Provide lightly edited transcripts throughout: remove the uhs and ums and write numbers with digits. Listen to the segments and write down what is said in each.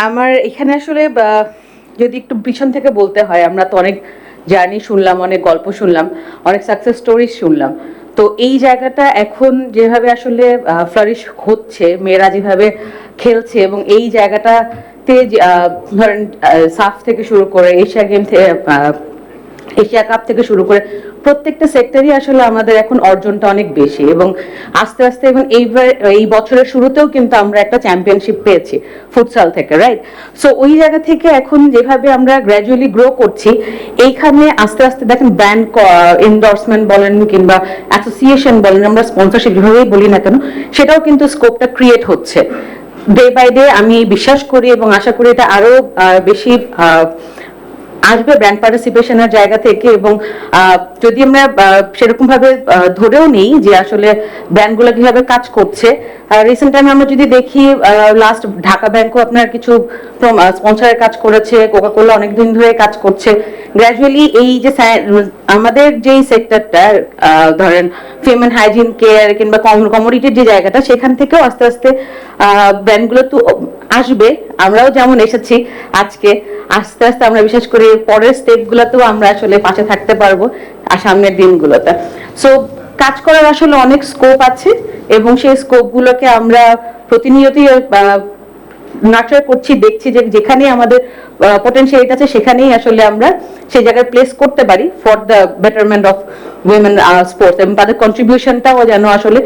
আমার এখানে আসলে যদি একটু পিছন থেকে বলতে হয়, আমরা তো অনেক জার্নি শুনলাম, অনেক গল্প শুনলাম, অনেক সাকসেস স্টোরি শুনলাম। তো এই জায়গাটা এখন যেভাবে আসলে ফ্লারিশ হচ্ছে, মেয়েরা যেভাবে খেলছে এবং এই জায়গাটাতে ধরেন সাফ থেকে শুরু করে এশিয়া গেম থেকে এশিয়া কাপ থেকে শুরু করে প্রত্যেকটা সেক্টরই আসলে আমাদের এখন অর্জনটা অনেক বেশি, এবং আস্তে আস্তে এবং এই বছরের শুরুতেও কিন্তু আমরা একটা চ্যাম্পিয়নশিপ পেয়েছি ফুটসাল থেকে, রাইট? সো ওই জায়গা থেকে এখন যেভাবে আমরা গ্র্যাজুয়ালি গ্রো করছি, এইখানে আস্তে আস্তে দেখেন ব্র্যান্ড এন্ডোর্সমেন্ট বলেন কিংবা অ্যাসোসিয়েশন বলেন, আমরা স্পন্সরশিপ যেভাবেই বলি না কেন, সেটাও কিন্তু স্কোপটা ক্রিয়েট হচ্ছে ডে বাই ডে। আমি বিশ্বাস করি এবং আশা করি এটা আরো বেশি আসবে ব্র্যান্ড পার্টিসিপেশনের জায়গা থেকে। এবং যদি আমরা সেরকম ভাবে ধরেও নেই যে আসলে ব্র্যান্ডগুলো কিভাবে কাজ করছে, রিসেন্ট টাইমে আমরা যদি দেখি, লাস্ট ঢাকা ব্যাংকও আপনার কিছু স্পন্সরের কাজ করেছে, কোকাকোলা অনেকদিন ধরে কাজ করছে। গ্র্যাজুয়ালি এই যে আমাদের যেই সেক্টরটা ধরেন ফেমেন হাইজিন কেয়ার কিংবা কমোডিটির যে জায়গাটা, সেখান থেকেও আস্তে আস্তে ব্র্যান্ডগুলো তো আসবে। আমরাও যেমন এসেছি আজকে, আস্তে আস্তে আমরা বিশেষ করে পরের স্টেপগুলোতেও আমরা আসলে পাশে থাকতে পারবো আর সামনের দিনগুলোতে। সো কাজ করার আসলে অনেক স্কোপ আছে, এবং সেই স্কোপগুলোকে আমরা প্রতিনিয়তই নার্চার করছি, দেখছি যে যেখানে আমাদের পটেনশিয়ালিটি আছে সেখানেই আসলে আমরা সেই জায়গায় প্লেস করতে পারি for the betterment of women sports, এবং তাদের কন্ট্রিবিউশনটাও যেন আসলে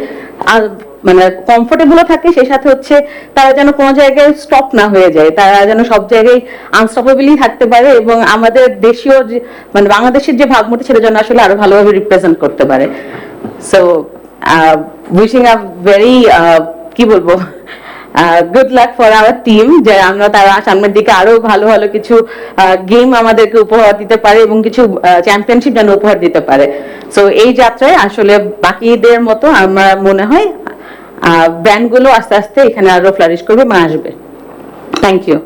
মানে কমফোর্টেবল থাকে, সেই সাথে হচ্ছে তারা যেন কোনো জায়গায় স্টপ না হয়ে যায়, তারা যেন সব জায়গায় আনস্টপেবলি থাকতে পারে, এবং আমাদের দেশীয় যে মানে বাংলাদেশের যে ভাবমূর্তি সেটা যেন আসলে আরো ভালোভাবে রিপ্রেজেন্ট করতে পারে। সো উইশিং আ ভেরি কি বলবো good luck for our team, যে আমরা তারা সামনের দিকে আরো ভালো ভালো কিছু গেম আমাদেরকে উপহার দিতে পারে এবং কিছু চ্যাম্পিয়নশিপ যেন উপহার দিতে পারে। সো এই যাত্রায় আসলে বাকিদের মতো আমার মনে হয় ব্র্যান্ডগুলো আস্তে আস্তে এখানে আরো ফ্লারিশ করবে বা আসবে। Thank you.